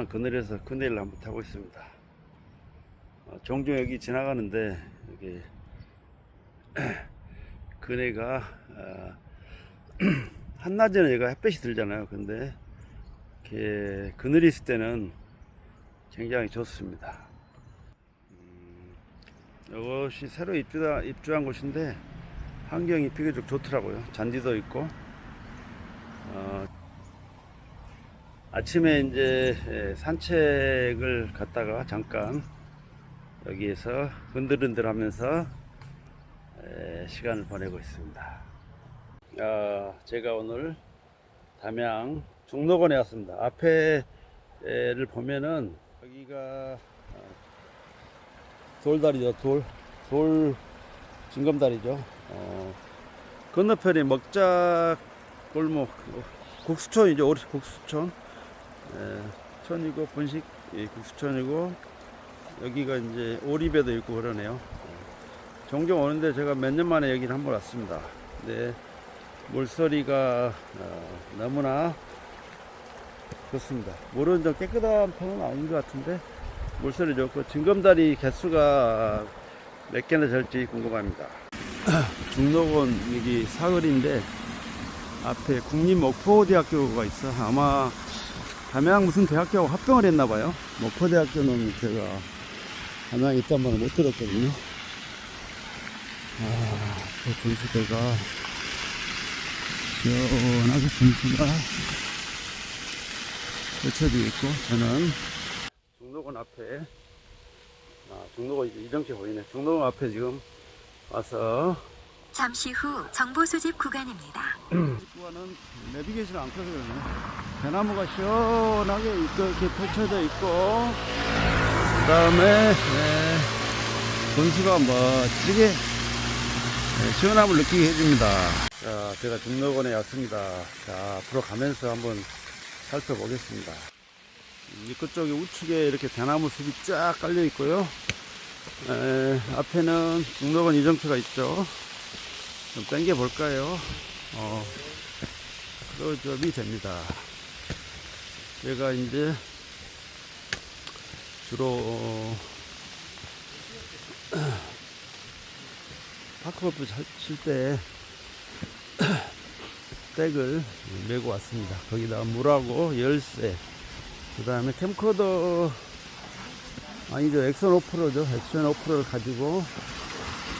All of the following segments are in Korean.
안전한 그늘에서 그네를 한번 타고 있습니다. 종종 여기 지나가는데 여기 그네가 한낮에는 얘가 햇볕이 들잖아요. 근데 이렇게 그늘이 있을 때는 굉장히 좋습니다. 이것이 새로 입주한 곳인데 환경이 비교적 좋더라고요. 잔디도 있고 아침에 이제 산책을 갔다가 잠깐 여기에서 흔들흔들 하면서 시간을 보내고 있습니다. 제가 오늘 담양 중록원에 왔습니다. 앞에를 보면은 여기가 돌다리죠. 돌 징검다리죠. 건너편이 먹자 골목 국수촌이죠. 국수촌 촌이고 본식 국수촌이고 여기가 이제 오리배도 있고 그러네요. 종종 오는데 제가 몇 년 만에 여기를 한번 왔습니다. 근데 물소리가 너무나 좋습니다. 물은 좀 깨끗한 편은 아닌 것 같은데 물소리 좋고 징검다리 개수가 몇 개나 될지 궁금합니다. 중록원 여기 사거리인데 앞에 국립목포대학교가 있어. 아마 담양 무슨 대학교하고 합병을 했나봐요. 목포대학교는 제가 담양에 있단 말을 못 들었거든요. 그 분수대가 시원하게 분수가 펼쳐져 있고, 저는 중록원 앞에 중록원 이제 이정표 보이네. 중록원 앞에 지금 와서 잠시 후 정보 수집 구간입니다. 구간은 내비게이션 안 켜서 그러네. 대나무가 시원하게 이렇게 펼쳐져 있고, 그 다음에 분수가 멋지게 시원함을 느끼게 해줍니다. 자, 제가 중록원에 왔습니다. 자, 앞으로 가면서 한번 살펴보겠습니다. 끝쪽에 우측에 이렇게 대나무 숲이 쫙 깔려 있고요. 앞에는 중록원 이정표가 있죠. 좀 당겨 볼까요? 클로즈업이 됩니다. 제가 이제 주로 파크골프 칠 때 백을 메고 왔습니다. 거기다 물하고 열쇠, 그 다음에 캠코더 아니죠, 액션 오프로죠. 액션 오프로를 가지고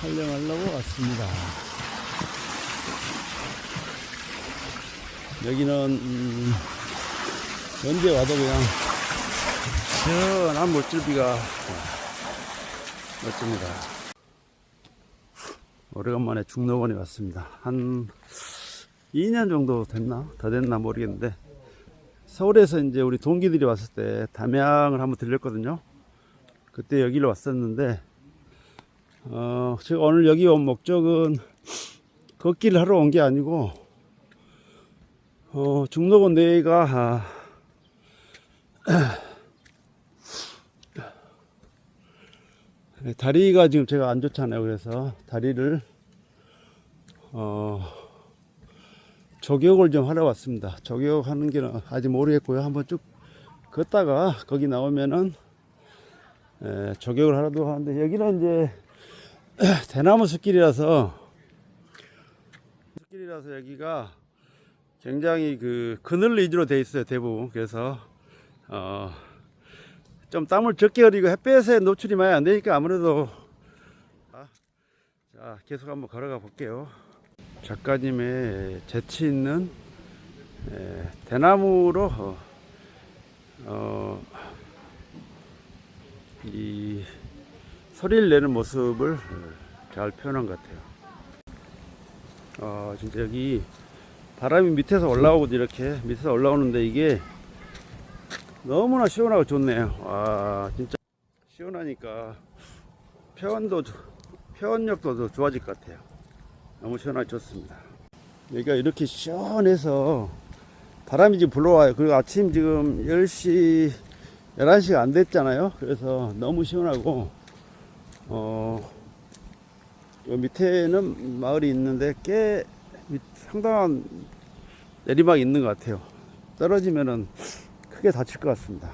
촬영하려고 왔습니다. 여기는 언제 와도 그냥 시원한 물줄기가 멋집니다. 오래간만에 중록원에 왔습니다. 한 2년 정도 됐나? 더 됐나 모르겠는데, 서울에서 이제 우리 동기들이 왔을 때 담양을 한번 들렸거든요. 그때 여기로 왔었는데, 제가 오늘 여기 온 목적은 걷기를 하러 온 게 아니고, 중록원 내가 다리가 지금 제가 안 좋잖아요. 그래서 다리를 저격을 좀 하러 왔습니다. 저격하는 게 아직 모르겠고요. 한번 쭉 걷다가 거기 나오면은 저격을 하러도 하는데, 여기는 이제 대나무 숲길이라서 여기가 굉장히 그 그늘 위주로 돼 있어요, 대부분. 그래서 좀 땀을 적게 흘리고 햇볕에 노출이 많이 안 되니까 아무래도 자, 계속 한번 걸어가 볼게요. 작가님의 재치 있는 대나무로 이 소리를 내는 모습을 잘 표현한 것 같아요. 진짜 여기 바람이 밑에서 올라오고 이렇게 밑에서 올라오는데 이게 너무나 시원하고 좋네요. 와, 진짜 시원하니까 표현력도 좋아질 것 같아요. 너무 시원하게 좋습니다. 여기가 이렇게 시원해서 바람이 지금 불어와요. 그리고 아침 지금 10시 11시가 안 됐잖아요. 그래서 너무 시원하고 요 밑에는 마을이 있는데 꽤 상당한 내리막이 있는 것 같아요. 떨어지면은 크게 다칠 것 같습니다.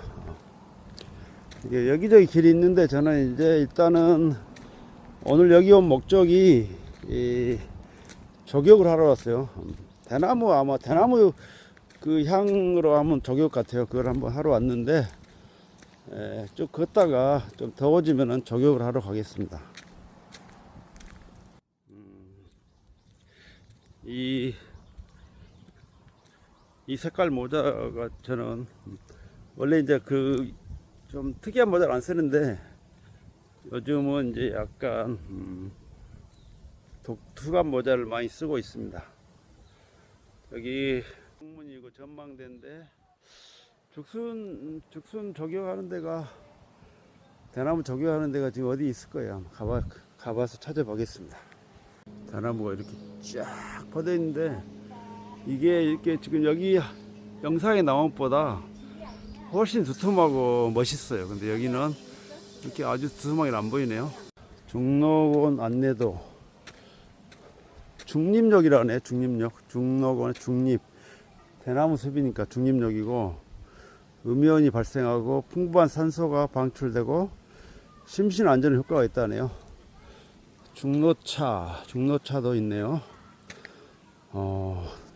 이게 여기저기 길이 있는데 저는 이제 일단은 오늘 여기 온 목적이 이 저격을 하러 왔어요. 대나무, 아마 대나무 그 향으로 하면 저격 같아요. 그걸 한번 하러 왔는데 좀 걷다가 좀 더워지면은 저격을 하러 가겠습니다. 이 색깔 모자가 저는 원래 이제 그 좀 특이한 모자를 안 쓰는데 요즘은 이제 약간 독특한 모자를 많이 쓰고 있습니다. 여기 풍문이고 전망대인데 죽순 저격하는 데가, 대나무 저격하는 데가 지금 어디 있을 거예요. 가봐서 찾아보겠습니다. 대나무가 이렇게 쫙 퍼져 있는데 이게 이렇게 지금 여기 영상에 나온 것보다 훨씬 두툼하고 멋있어요. 근데 여기는 이렇게 아주 두툼하게 안 보이네요. 중록원 안내도, 중립역이라네. 중립역, 중록원 중립, 대나무 숲이니까 중립역이고, 음이온이 발생하고 풍부한 산소가 방출되고 심신 안전 효과가 있다네요. 중로차도 있네요.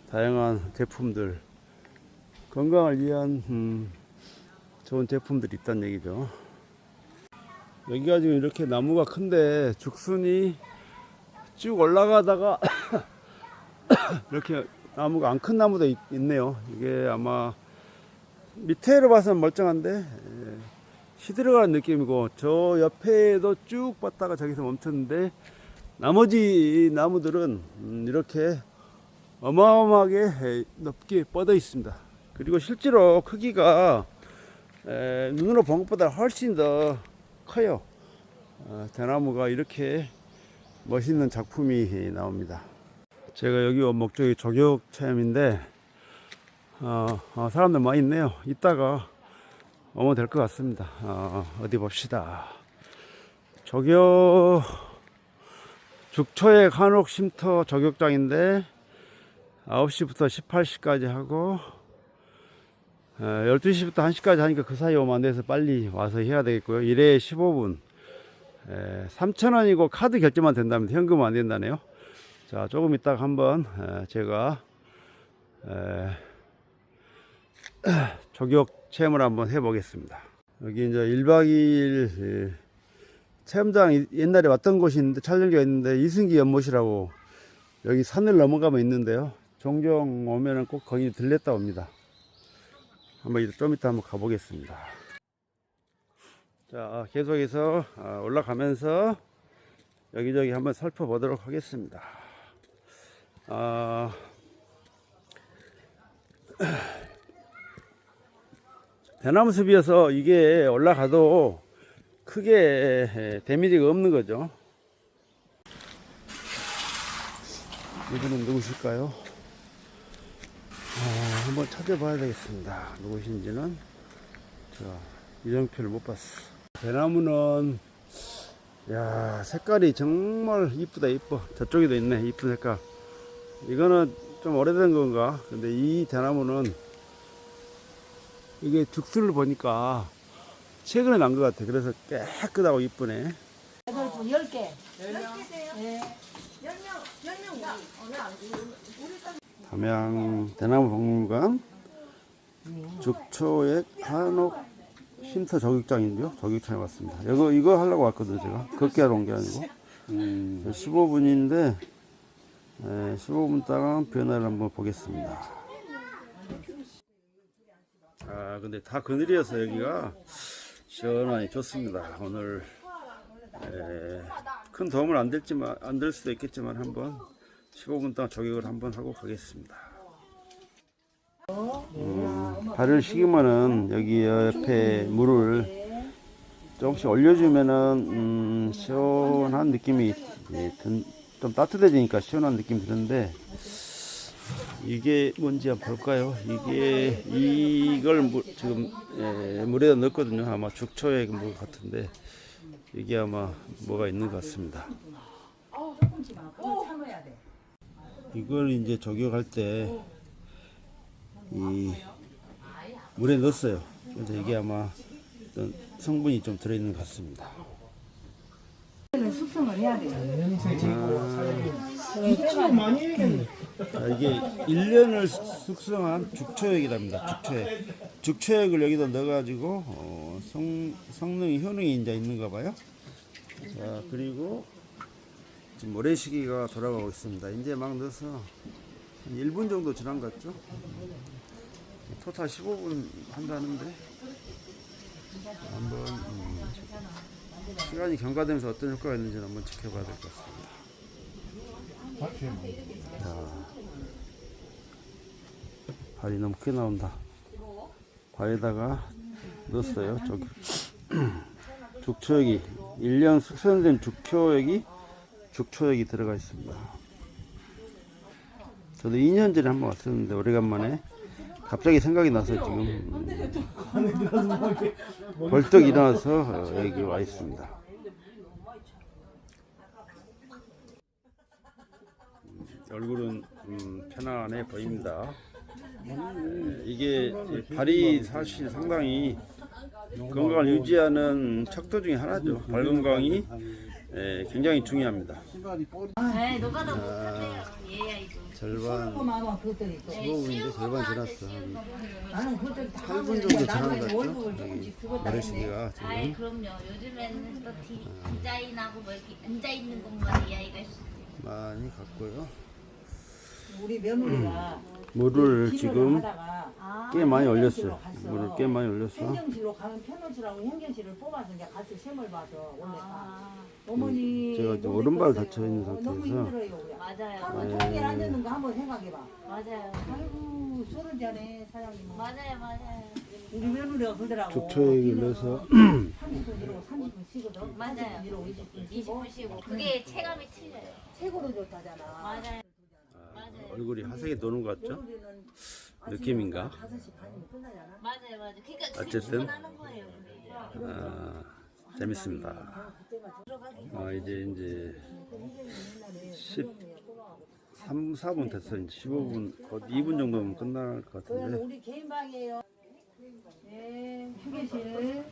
다양한 제품들, 건강을 위한 좋은 제품들이 있다는 얘기죠. 여기가 지금 이렇게 나무가 큰데 죽순이 쭉 올라가다가 이렇게 나무가 안 큰 나무도 있네요. 이게 아마 밑에로 봐서는 멀쩡한데 시들어가는 느낌이고, 저 옆에도 쭉 뻗다가 저기서 멈췄는데 나머지 나무들은 이렇게 어마어마하게 높게 뻗어 있습니다. 그리고 실제로 크기가 눈으로 본 것보다 훨씬 더 커요. 대나무가 이렇게 멋있는 작품이 나옵니다. 제가 여기 온 목적이 저격 체험인데 사람들 많이 있네요. 이따가 오면 될 것 같습니다. 어디 봅시다. 저격 죽초액 한옥 쉼터 저격장인데 9시부터 18시까지 하고 12시부터 1시까지 하니까 그 사이 오면 안 돼서 빨리 와서 해야 되겠고요. 1회에 15분 3,000원이고 카드 결제만 된다면 현금은 안 된다네요. 자, 조금 이따가 한번 제가 저격 체험을 한번 해보겠습니다. 여기 이제 1박 2일 체험장, 옛날에 왔던 곳이 있는데, 촬영지가 있는데 이승기 연못이라고 여기 산을 넘어가면 있는데요. 종종 오면은 꼭 거기 들렸다 옵니다. 한번 좀 이따 한번 가보겠습니다. 자, 계속해서 올라가면서 여기저기 한번 살펴보도록 하겠습니다. 대나무 숲이어서 이게 올라가도 크게 데미지가 없는 거죠. 이분은 누구실까요? 한번 찾아봐야 되겠습니다. 누구신지는. 자, 이정표를 못 봤어. 대나무는 야, 색깔이 정말 이쁘다. 이뻐. 저쪽에도 있네, 이쁜 색깔. 이거는 좀 오래된 건가? 근데 이 대나무는 이게 죽순을 보니까 최근에 난 것 같아. 그래서 깨끗하고 이쁘네. 10개. 10개세요? 네. 10명. 담양 대나무 박물관 죽초액 한옥 쉼터 저격장인데요. 저격장에 왔습니다. 이거 하려고 왔거든요. 제가 걷기 하러 온 게 아니고. 15분인데 15분 동안 변화를 한번 보겠습니다. 근데 다 그늘이어서 여기가 시원하니 좋습니다. 오늘 큰 도움은 안 될 수도 있겠지만 한번 15분 동안 저격을 한번 하고 가겠습니다. 발을 식으면은 여기 옆에 물을 조금씩 올려주면은 시원한 느낌이, 좀 따뜻해지니까 시원한 느낌이 드는데, 이게 뭔지 한번 볼까요? 이걸 지금 물에다 넣었거든요. 아마 죽초액 물 같은데 이게 아마 뭐가 있는 것 같습니다. 이걸 이제 저격할 때 이 물에 넣었어요. 그래서 이게 아마 어떤 성분이 좀 들어있는 것 같습니다. 숙성을 해야 돼요. 자, 이게 1년을 숙성한 죽초액이랍니다. 죽초액. 죽초액을 여기다 넣어가지고 성능이 효능이 이제 있는가 봐요. 자, 그리고 지금 모래시계가 돌아가고 있습니다. 이제 막 넣어서 한 1분 정도 지난 것 같죠? 토탈 15분 한다는데 한번 시간이 경과되면서 어떤 효과가 있는지 한번 지켜봐야 될 것 같습니다. 자, 발이 너무 크게 나온다. 발에다가 넣었어요. 저기 죽초액이 1년 숙성된 죽초액이 들어가 있습니다. 저도 2년 전에 한번 왔었는데 오래간만에 갑자기 생각이 나서 지금 벌떡 일어나서 여기 와 있습니다. 얼굴은 편안해 보입니다. 이게 발이 사실 상당히 건강을 유지하는 척도 중에 하나죠. 발 건강이 굉장히 중요합니다. 네, 노가다 못하네요. 얘야 이거. 절반 조그마한 그것들이 있고. 15분인데 절반 지났어. 나는 그것들 다 8분 정도 지난 것 같죠? 여기 모래시계가 아이 지금 그럼요. 요즘에는 또 디자인하고 뭐 이렇게 앉아 있는 것만 AI가 많이 갔고요. 우리 며느리가 물을 기도를 지금 하다가 꽤 많이 올렸어요. 갔어. 물을 꽤 많이 올렸어. 행정실로 가면 편호실하고 행정실을 뽑아서 이제 가서 시험을 봐서 원래 다. 어머니 제가 이제 몸이 오른발 컸어요. 다쳐 있는 너무 상태에서 힘들어요. 우리. 맞아요. 하루 종일 앉았는 거 한번 생각해봐. 맞아요. 아이고 술은 자네 사장님. 맞아요. 우리 며느리가 그러더라고. 죽초액을 넣어서 30분 이러고 30분 쉬거든. 맞아요. 30분 이러고 20분 쉬고. 20분 쉬고 그게 체감이 틀려요. 최고로 좋다잖아. 맞아요. 얼굴이 하색이 도는 것 같죠? 며느리는 느낌인가? 5시 반이면 끝나잖아. 맞아요. 그러니까 어쨌든 하는 거예요. 재밌습니다. 이제 13, 4분 됐어. 이제 15분, 곧 2분 정도면 끝날 것 그건 같은데. 우리 개인 방이에요. 네, 휴게실.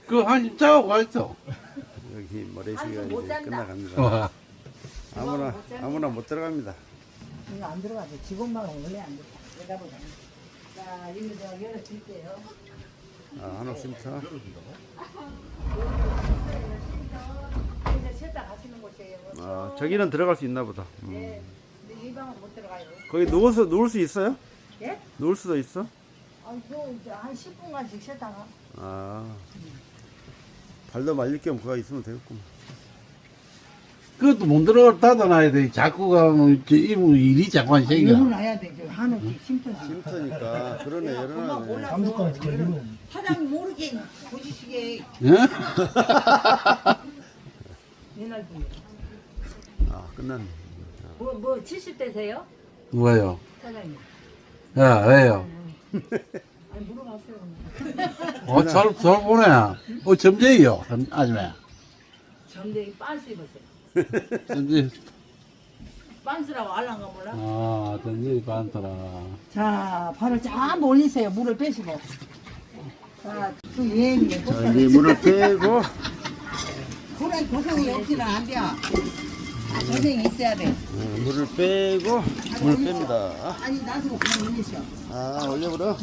그 한 짜고 가 있어. 여기 모래시계가 못 이제 잔다. 끝나갑니다. 와. 아무나 못 들어갑니다. 이거 안 들어가죠. 직원방은 원래 안 들어가. 내가 보자. 자, 이거 제가 열어줄게요. 한옥센터. 이제 쉬었다 가시는 곳이에요. 저기는 들어갈 수 있나 보다. 네. 근데 이 방은 못 들어가요. 거기 누울 수 있어요? 예? 누울 수도 있어? 이제 한 10분간씩 쉬었다가. 발도 말릴 겸 거기 있으면 되겠구만. 그것도 못 들어가 닫아놔야 돼. 자꾸 가면 이분 일이 자꾸 생겨. 열어놔야 돼. 한옥 쉼터지. 쉼터니까. 그러네, 열어놔네. 몰라서 사장님 모르게 보시시게 예? 옛날 분이. 끝났네. 뭐 70대세요? 누가요? 사장님. 야, 왜요? 아니 물어봤어요. 잘 보네. 점쟁이요, 아줌마. 점쟁이 빤스 입었어요. 점쟁이. 빤스라고 알란가 몰라? 점쟁이 반더라. 자, 발을 쫙 올리세요. 물을 빼시고. 자, 또 예행이에요. 자, 이제 물을 빼고. 그래, 고생이 없지는 안 돼. 고생이 있어야 돼. 물을 빼고 물 뺍니다. 아니, 나도 그냥 올리셔. 올려버려.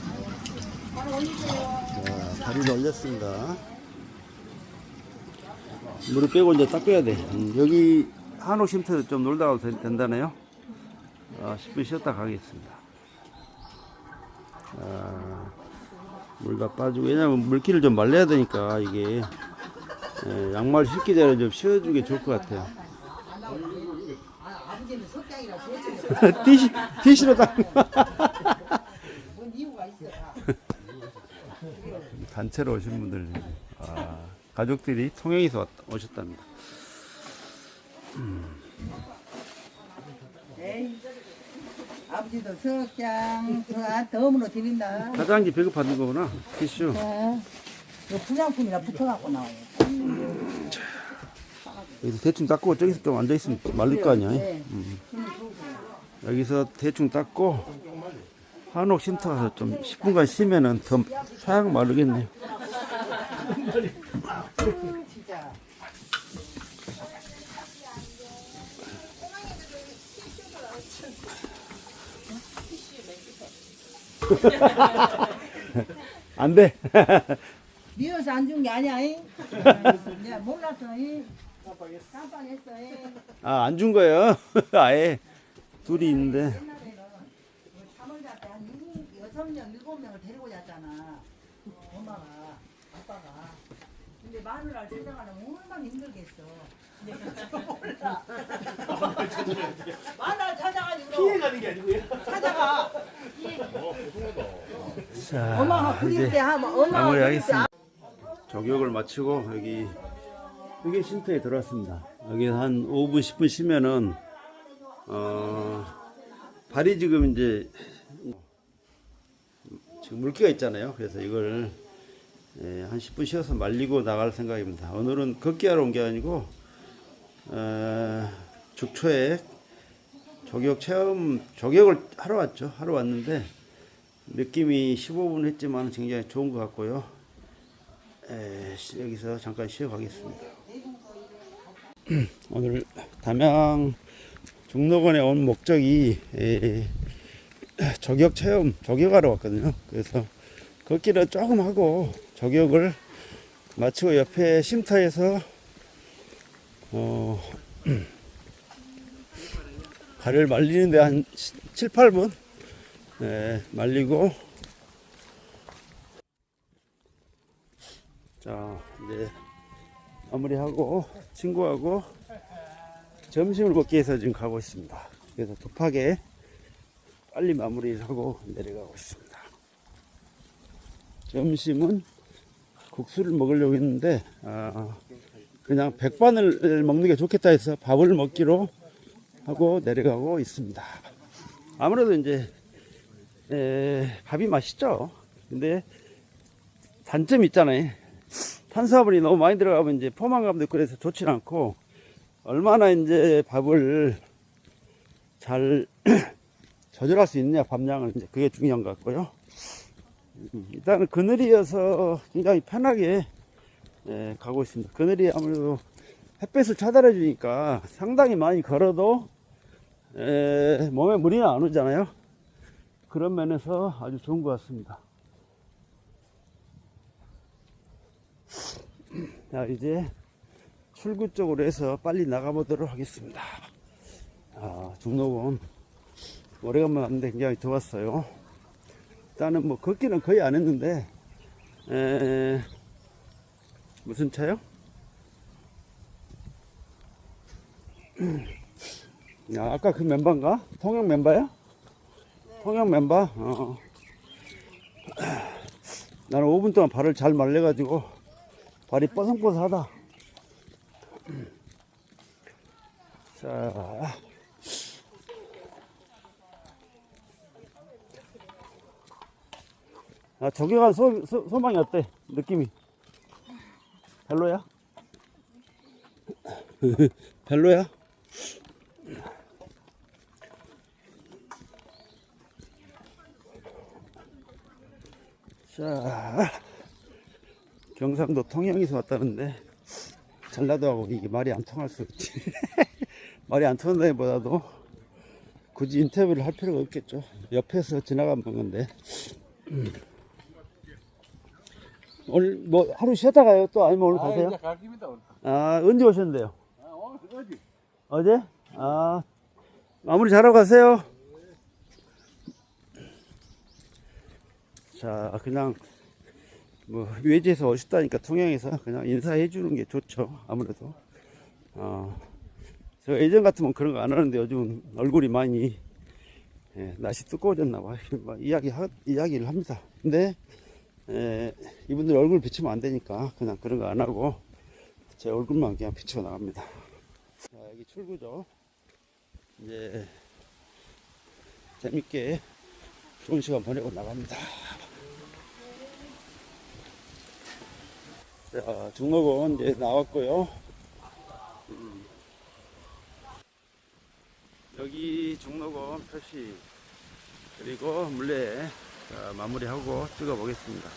바로 올리세요. 자, 다리를 올렸습니다. 물을 빼고 이제 닦아야 돼. 여기 한옥 쉼터에서 좀 놀다 가도 된다네요. 10분 쉬었다 가겠습니다. 물 다 빠지고, 왜냐면 물기를 좀 말려야 되니까 이게 양말 신기 전에 좀 쉬어주기 좋을 것 같아요. 아버지는 석장이라 티시로 닦는 뭔 이유가 있어. 단체로 오신 분들, 가족들이 통영에서 오셨답니다. 네. 아버지도 석장 덤으로 드린다. 화장지 배급받는 거구나. 티슈. 자, 이거 불량품이라 붙어갖고 나와요. 여기서 대충 닦고 저기서 좀 앉아있으면 말릴 거 아니야. 네. 여기서 대충 닦고 한옥 쉼터 가서 좀 10분간 쉬면은 더 싹 마르겠네요. 진짜. 안 돼. 미워서 안 준 게 아니야. 내가 몰랐어. 깜빡했어. 아, 안 준 거예요? 아예 둘이 있는데. 옛날에는 잠을 잘 때 한 6명, 7명을 데리고 잤잖아. 엄마가, 아빠가. 근데 마누라를 찾아가려면 얼마나 힘들겠어. 몰라. 마누라를 찾아가지고. 피해가는 게 아니고요. 찾아가. 자, 엄마가 그릴 이제 때 하면, 엄마가 그릴 때 마무리하겠습니다. 저격을 마치고 여기 쉼터에 들어왔습니다. 여기 한 5분 10분 쉬면은 발이 지금 이제 지금 물기가 있잖아요. 그래서 이걸 한 10분 쉬어서 말리고 나갈 생각입니다. 오늘은 걷기 하러 온 게 아니고 죽초에 저격을 하러 왔죠. 하러 왔는데 느낌이 15분 했지만 굉장히 좋은 것 같고요. 여기서 잠깐 쉬어 가겠습니다. 오늘 담양 중록원에 온 목적이 저격하러 왔거든요. 그래서 걷기를 조금 하고 저격을 마치고 옆에 쉼터에서 발을 말리는데 한 7, 8분 말리고, 자 이제 마무리하고 친구하고 점심을 먹기 위해서 지금 가고 있습니다. 그래서 급하게 빨리 마무리를 하고 내려가고 있습니다. 점심은 국수를 먹으려고 했는데 그냥 백반을 먹는 게 좋겠다 해서 밥을 먹기로 하고 내려가고 있습니다. 아무래도 이제 밥이 맛있죠. 근데 단점이 있잖아요. 탄수화물이 너무 많이 들어가면 이제 포만감도 있고 그래서 좋진 않고, 얼마나 이제 밥을 잘 조절할 수 있느냐, 밥량을, 이제 그게 중요한 것 같고요. 일단은 그늘이어서 굉장히 편하게 가고 있습니다. 그늘이 아무래도 햇빛을 차단해 주니까 상당히 많이 걸어도 몸에 무리는 안 오잖아요. 그런 면에서 아주 좋은 것 같습니다. 자, 이제 출구 쪽으로 해서 빨리 나가보도록 하겠습니다. 중록원 오래간만에 왔는데 굉장히 좋았어요. 일단은 뭐 걷기는 거의 안 했는데 무슨 차요? 아까 그 멤버인가? 통영 멤버야? 네. 통영 멤버? 나는 5분 동안 발을 잘 말려가지고 발이 뻐성뻐성하다. 자, 저격한 소망이 어때? 느낌이 별로야? 별로야? 자, 경상도 통영에서 왔다는데 전라도하고 이게 말이 안 통할 수 있지. 말이 안 통한다기보다도 굳이 인터뷰를 할 필요가 없겠죠. 옆에서 지나가는 건데. 오늘 뭐 하루 쉬었다 가요? 또 아니면 오늘 가세요? 이제 갈 길이다, 오늘. 언제 오셨는데요? 오늘 어디? 어제? 마무리 잘하고 가세요. 자, 그냥 뭐 외지에서 오셨다니까 통영에서 그냥 인사해 주는 게 좋죠. 아무래도 저 예전 같으면 그런 거 안 하는데 요즘 얼굴이 많이 날씨 뜨거워졌나 봐. 이야기를 합니다. 근데 이분들 얼굴 비추면 안 되니까 그냥 그런 거 안 하고 제 얼굴만 그냥 비추어 나갑니다. 자, 여기 출구죠. 이제 재밌게 좋은 시간 보내고 나갑니다. 자, 중록원 이제 나왔고요. 여기 중록원 표시 그리고 물레 마무리하고 찍어 보겠습니다.